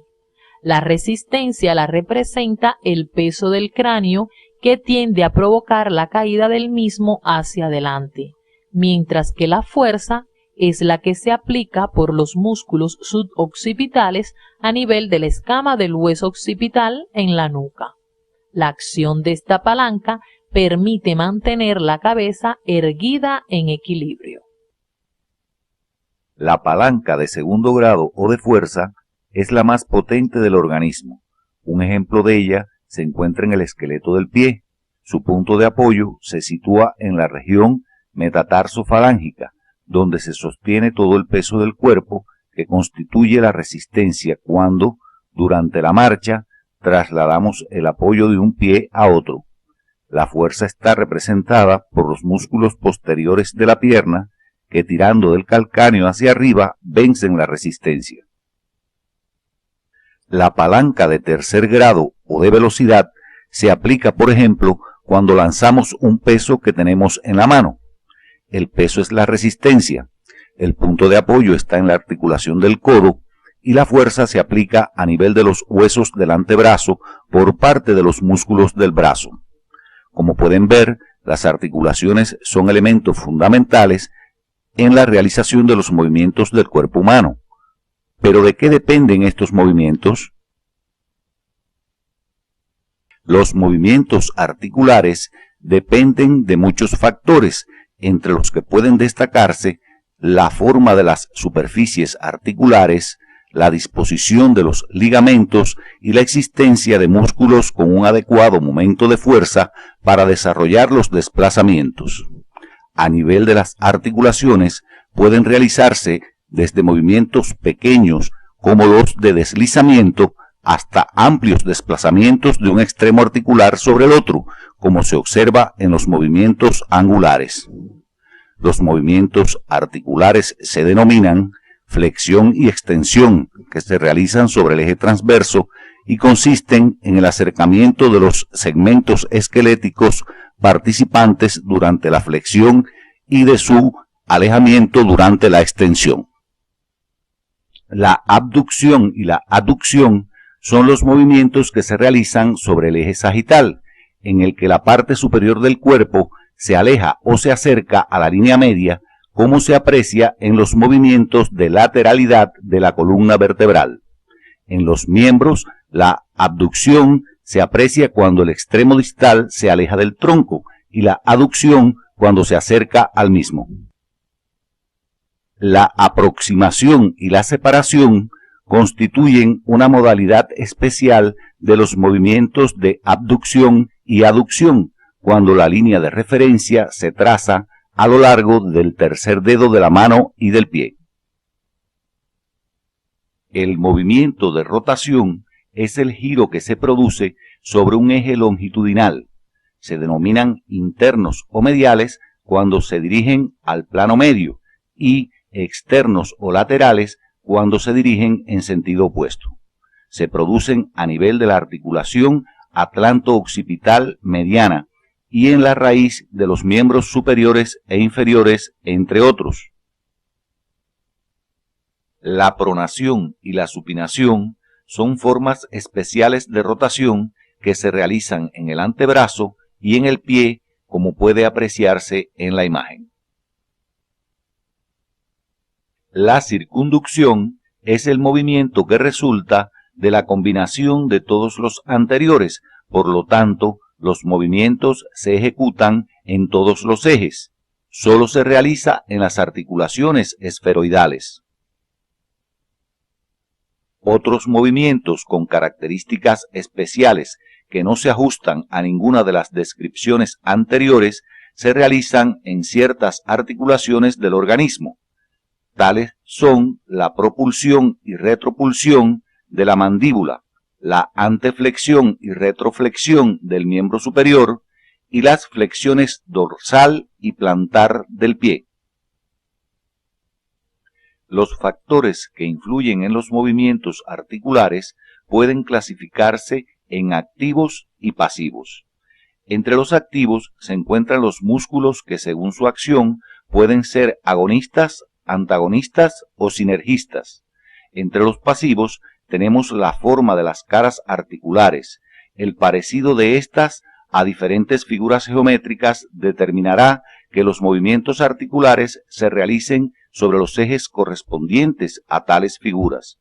Speaker 2: La resistencia la representa el peso del cráneo que tiende a provocar la caída del mismo hacia adelante, mientras que la fuerza es la que se aplica por los músculos suboccipitales a nivel de la escama del hueso occipital en la nuca. La acción de esta palanca permite mantener la cabeza erguida en equilibrio.
Speaker 3: La palanca de segundo grado o de fuerza es la más potente del organismo. Un ejemplo de ella se encuentra en el esqueleto del pie. Su punto de apoyo se sitúa en la región metatarso-falángica, donde se sostiene todo el peso del cuerpo que constituye la resistencia cuando, durante la marcha, trasladamos el apoyo de un pie a otro. La fuerza está representada por los músculos posteriores de la pierna que, tirando del calcáneo hacia arriba, vencen la resistencia. La palanca de tercer grado o de velocidad se aplica, por ejemplo, cuando lanzamos un peso que tenemos en la mano. El peso es la resistencia, el punto de apoyo está en la articulación del codo y la fuerza se aplica a nivel de los huesos del antebrazo por parte de los músculos del brazo. Como pueden ver, las articulaciones son elementos fundamentales en la realización de los movimientos del cuerpo humano. ¿Pero de qué dependen estos movimientos? Los movimientos articulares dependen de muchos factores, entre los que pueden destacarse la forma de las superficies articulares, la disposición de los ligamentos y la existencia de músculos con un adecuado momento de fuerza para desarrollar los desplazamientos. A nivel de las articulaciones pueden realizarse desde movimientos pequeños como los de deslizamiento hasta amplios desplazamientos de un extremo articular sobre el otro, como se observa en los movimientos angulares. Los movimientos articulares se denominan flexión y extensión, que se realizan sobre el eje transverso y consisten en el acercamiento de los segmentos esqueléticos participantes durante la flexión y de su alejamiento durante la extensión. La abducción y la aducción son los movimientos que se realizan sobre el eje sagital, en el que la parte superior del cuerpo se aleja o se acerca a la línea media como se aprecia en los movimientos de lateralidad de la columna vertebral. En los miembros, la abducción se aprecia cuando el extremo distal se aleja del tronco y la aducción cuando se acerca al mismo. La aproximación y la separación constituyen una modalidad especial de los movimientos de abducción y aducción, cuando la línea de referencia se traza a lo largo del tercer dedo de la mano y del pie. El movimiento de rotación es el giro que se produce sobre un eje longitudinal. Se denominan internos o mediales cuando se dirigen al plano medio y externos o laterales cuando se dirigen en sentido opuesto. Se producen a nivel de la articulación atlanto-occipital mediana y en la raíz de los miembros superiores e inferiores, entre otros. La pronación y la supinación son formas especiales de rotación que se realizan en el antebrazo y en el pie, como puede apreciarse en la imagen. La circunducción es el movimiento que resulta de la combinación de todos los anteriores, por lo tanto, los movimientos se ejecutan en todos los ejes. Solo se realiza en las articulaciones esferoidales. Otros movimientos con características especiales que no se ajustan a ninguna de las descripciones anteriores se realizan en ciertas articulaciones del organismo. Tales son la propulsión y retropulsión de la mandíbula, la anteflexión y retroflexión del miembro superior y las flexiones dorsal y plantar del pie. Los factores que influyen en los movimientos articulares pueden clasificarse en activos y pasivos. Entre los activos se encuentran los músculos que, según su acción, pueden ser agonistas, antagonistas o sinergistas. Entre los pasivos tenemos la forma de las caras articulares. El parecido de estas a diferentes figuras geométricas determinará que los movimientos articulares se realicen sobre los ejes correspondientes a tales figuras.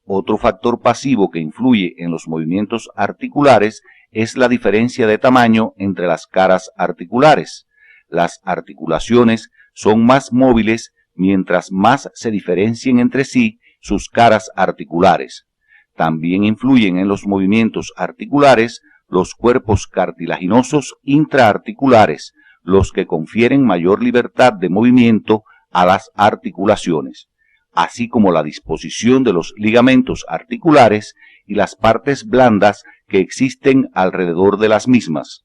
Speaker 3: Otro factor pasivo que influye en los movimientos articulares es la diferencia de tamaño entre las caras articulares. Las articulaciones son más móviles mientras más se diferencien entre sí sus caras articulares. También influyen en los movimientos articulares los cuerpos cartilaginosos intraarticulares, los que confieren mayor libertad de movimiento a las articulaciones, así como la disposición de los ligamentos articulares y las partes blandas que existen alrededor de las mismas.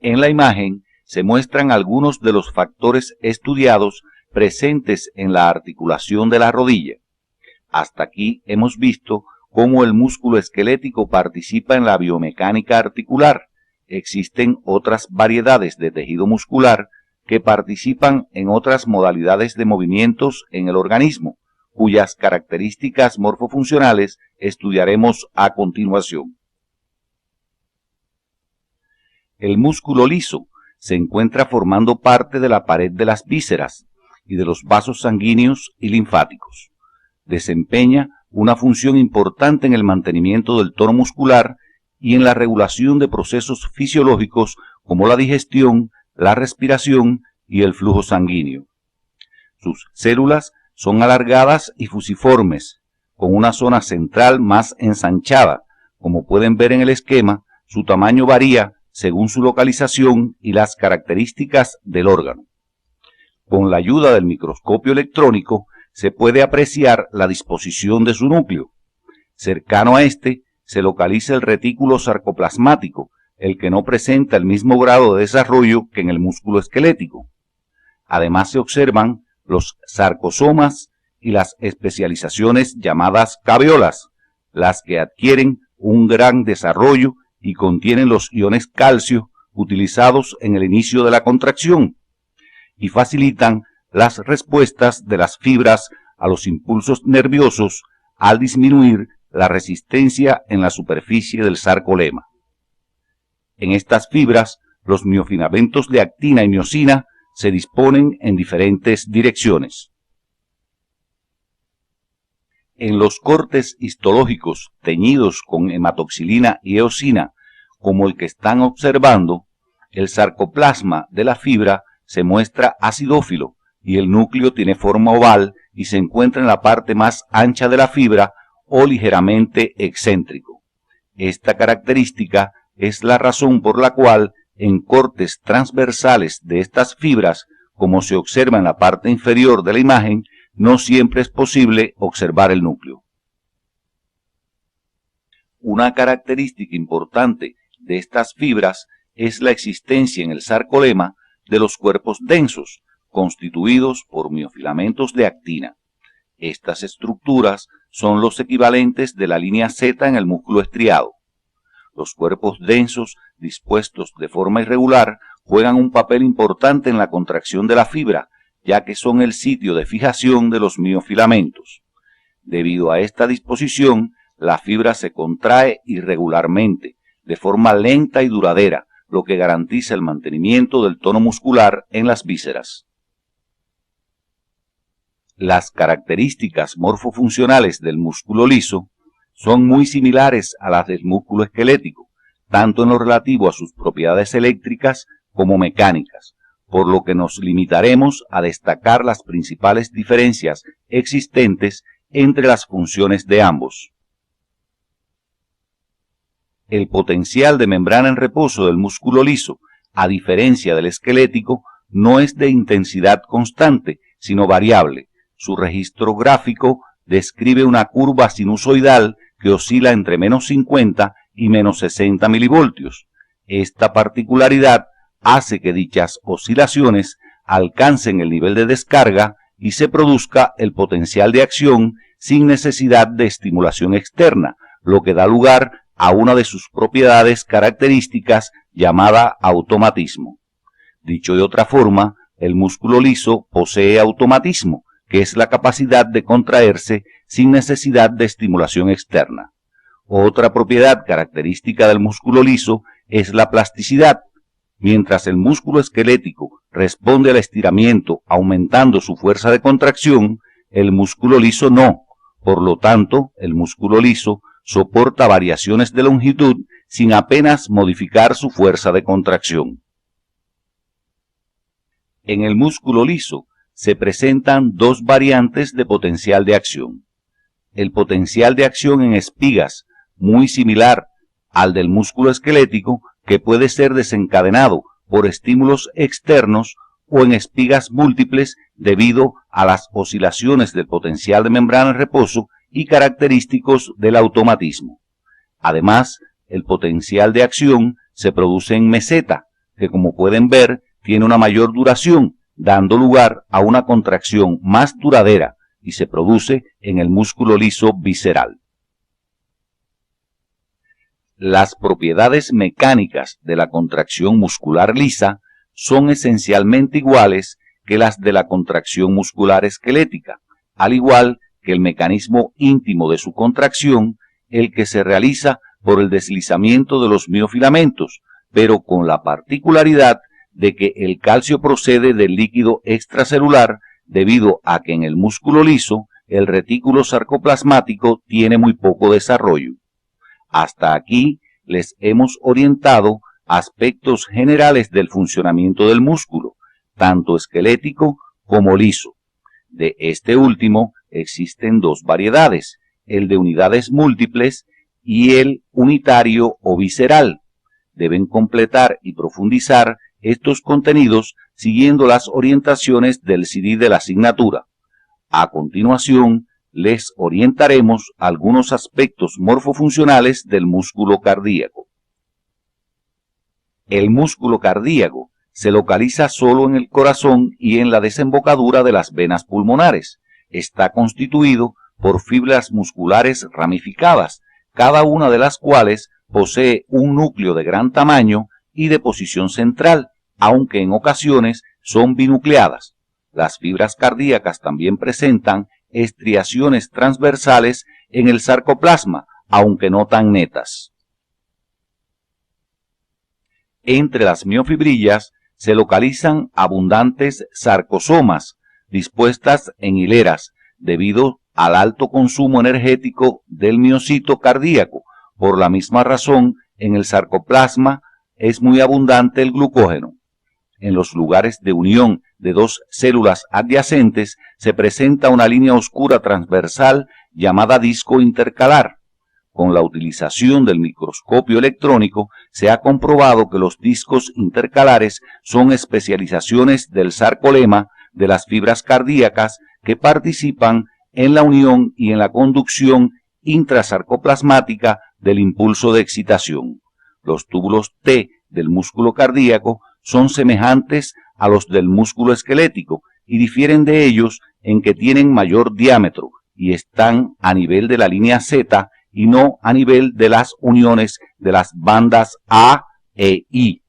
Speaker 3: En la imagen se muestran algunos de los factores estudiados presentes en la articulación de la rodilla. Hasta aquí hemos visto cómo el músculo esquelético participa en la biomecánica articular. Existen otras variedades de tejido muscular que participan en otras modalidades de movimientos en el organismo, cuyas características morfofuncionales estudiaremos a continuación. El músculo liso se encuentra formando parte de la pared de las vísceras y de los vasos sanguíneos y linfáticos. Desempeña una función importante en el mantenimiento del tono muscular y en la regulación de procesos fisiológicos como la digestión, la respiración y el flujo sanguíneo. Sus células son alargadas y fusiformes, con una zona central más ensanchada. Como pueden ver en el esquema, su tamaño varía según su localización y las características del órgano. Con la ayuda del microscopio electrónico se puede apreciar la disposición de su núcleo. Cercano a este se localiza el retículo sarcoplasmático, el que no presenta el mismo grado de desarrollo que en el músculo esquelético. Además se observan los sarcosomas y las especializaciones llamadas caveolas, las que adquieren un gran desarrollo y contienen los iones calcio utilizados en el inicio de la contracción y facilitan las respuestas de las fibras a los impulsos nerviosos al disminuir la resistencia en la superficie del sarcolema. En estas fibras, los miofilamentos de actina y miosina se disponen en diferentes direcciones. En los cortes histológicos teñidos con hematoxilina y eosina, como el que están observando, el sarcoplasma de la fibra se muestra acidófilo y el núcleo tiene forma oval y se encuentra en la parte más ancha de la fibra o ligeramente excéntrico. Esta característica es la razón por la cual en cortes transversales de estas fibras, como se observa en la parte inferior de la imagen, no siempre es posible observar el núcleo. Una característica importante de estas fibras es la existencia en el sarcolema de los cuerpos densos, constituidos por miofilamentos de actina. Estas estructuras son los equivalentes de la línea Z en el músculo estriado. Los cuerpos densos, dispuestos de forma irregular, juegan un papel importante en la contracción de la fibra, ya que son el sitio de fijación de los miofilamentos. Debido a esta disposición, la fibra se contrae irregularmente, de forma lenta y duradera, lo que garantiza el mantenimiento del tono muscular en las vísceras. Las características morfofuncionales del músculo liso son muy similares a las del músculo esquelético, tanto en lo relativo a sus propiedades eléctricas como mecánicas, por lo que nos limitaremos a destacar las principales diferencias existentes entre las funciones de ambos. El potencial de membrana en reposo del músculo liso, a diferencia del esquelético, no es de intensidad constante, sino variable. Su registro gráfico describe una curva sinusoidal que oscila entre menos 50 y menos 60 milivoltios. Esta particularidad hace que dichas oscilaciones alcancen el nivel de descarga y se produzca el potencial de acción sin necesidad de estimulación externa, lo que da lugar a una de sus propiedades características llamada automatismo. Dicho de otra forma, el músculo liso posee automatismo, que es la capacidad de contraerse sin necesidad de estimulación externa. Otra propiedad característica del músculo liso es la plasticidad. Mientras el músculo esquelético responde al estiramiento aumentando su fuerza de contracción, el músculo liso no. Por lo tanto, el músculo liso soporta variaciones de longitud sin apenas modificar su fuerza de contracción. En el músculo liso se presentan dos variantes de potencial de acción. El potencial de acción en espigas, muy similar al del músculo esquelético, que puede ser desencadenado por estímulos externos, o en espigas múltiples debido a las oscilaciones del potencial de membrana en reposo y característicos del automatismo. Además, el potencial de acción se produce en meseta, que como pueden ver tiene una mayor duración, dando lugar a una contracción más duradera, y se produce en el músculo liso visceral. Las propiedades mecánicas de la contracción muscular lisa son esencialmente iguales que las de la contracción muscular esquelética, al igual que el mecanismo íntimo de su contracción, el que se realiza por el deslizamiento de los miofilamentos, pero con la particularidad de que el calcio procede del líquido extracelular, debido a que en el músculo liso el retículo sarcoplasmático tiene muy poco desarrollo. Hasta aquí les hemos orientado aspectos generales del funcionamiento del músculo, tanto esquelético como liso. De este último existen dos variedades, el de unidades múltiples y el unitario o visceral. Deben completar y profundizar estos contenidos siguiendo las orientaciones del CD de la asignatura. A continuación, les orientaremos algunos aspectos morfofuncionales del músculo cardíaco. El músculo cardíaco se localiza solo en el corazón y en la desembocadura de las venas pulmonares. Está constituido por fibras musculares ramificadas, cada una de las cuales posee un núcleo de gran tamaño y de posición central, aunque en ocasiones son binucleadas. Las fibras cardíacas también presentan estriaciones transversales en el sarcoplasma, aunque no tan netas. Entre las miofibrillas se localizan abundantes sarcosomas dispuestas en hileras debido al alto consumo energético del miocito cardíaco. Por la misma razón, en el sarcoplasma es muy abundante el glucógeno. En los lugares de unión de dos células adyacentes se presenta una línea oscura transversal llamada disco intercalar. Con la utilización del microscopio electrónico se ha comprobado que los discos intercalares son especializaciones del sarcolema de las fibras cardíacas que participan en la unión y en la conducción intrasarcoplasmática del impulso de excitación. Los túbulos T del músculo cardíaco son semejantes a los del músculo esquelético y difieren de ellos en que tienen mayor diámetro y están a nivel de la línea Z y no a nivel de las uniones de las bandas A e I.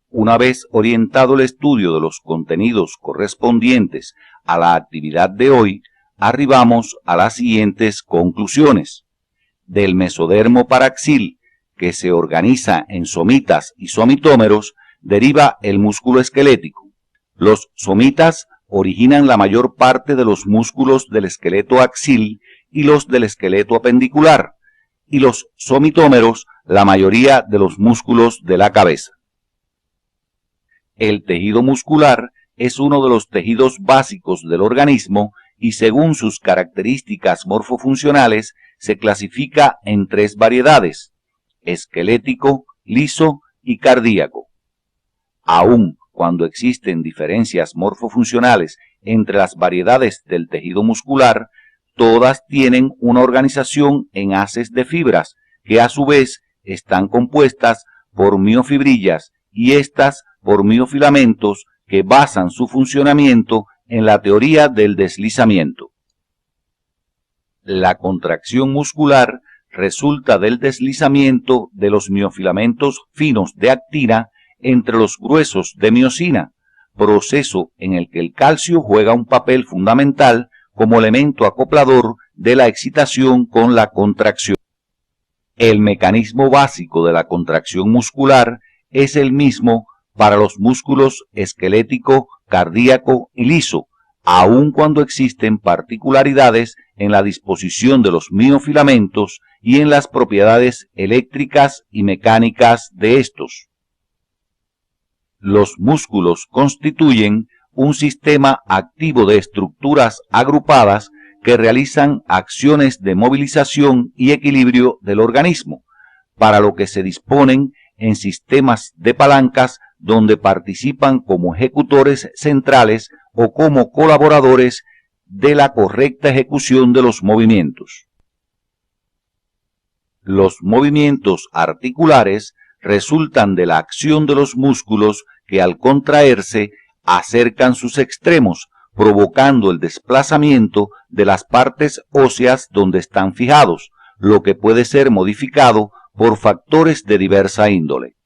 Speaker 3: Una vez orientado el estudio de los contenidos correspondientes a la actividad de hoy, arribamos a las siguientes conclusiones. Del mesodermo paraxil, que se organiza en somitas y somitómeros, deriva el músculo esquelético. Los somitas originan la mayor parte de los músculos del esqueleto axil y los del esqueleto apendicular, y los somitómeros la mayoría de los músculos de la cabeza. El tejido muscular es uno de los tejidos básicos del organismo y según sus características morfofuncionales se clasifica en tres variedades: esquelético, liso y cardíaco. Aun cuando existen diferencias morfofuncionales entre las variedades del tejido muscular, todas tienen una organización en haces de fibras, que a su vez están compuestas por miofibrillas y estas por miofilamentos que basan su funcionamiento en la teoría del deslizamiento. La contracción muscular resulta del deslizamiento de los miofilamentos finos de actina entre los gruesos de miosina, proceso en el que el calcio juega un papel fundamental como elemento acoplador de la excitación con la contracción. El mecanismo básico de la contracción muscular es el mismo para los músculos esquelético, cardíaco y liso, aun cuando existen particularidades en la disposición de los miofilamentos y en las propiedades eléctricas y mecánicas de estos. Los músculos constituyen un sistema activo de estructuras agrupadas que realizan acciones de movilización y equilibrio del organismo, para lo que se disponen en sistemas de palancas donde participan como ejecutores centrales o como colaboradores de la correcta ejecución de los movimientos. Los movimientos articulares resultan de la acción de los músculos que al contraerse acercan sus extremos, provocando el desplazamiento de las partes óseas donde están fijados, lo que puede ser modificado por factores de diversa índole.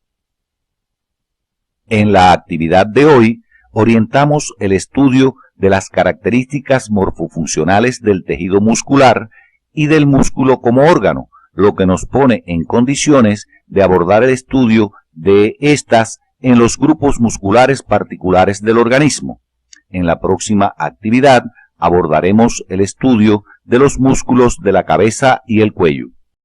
Speaker 3: En la actividad de hoy, orientamos el estudio de las características morfofuncionales del tejido muscular y del músculo como órgano, lo que nos pone en condiciones de abordar el estudio de estas en los grupos musculares particulares del organismo. En la próxima actividad abordaremos el estudio de los músculos de la cabeza y el cuello.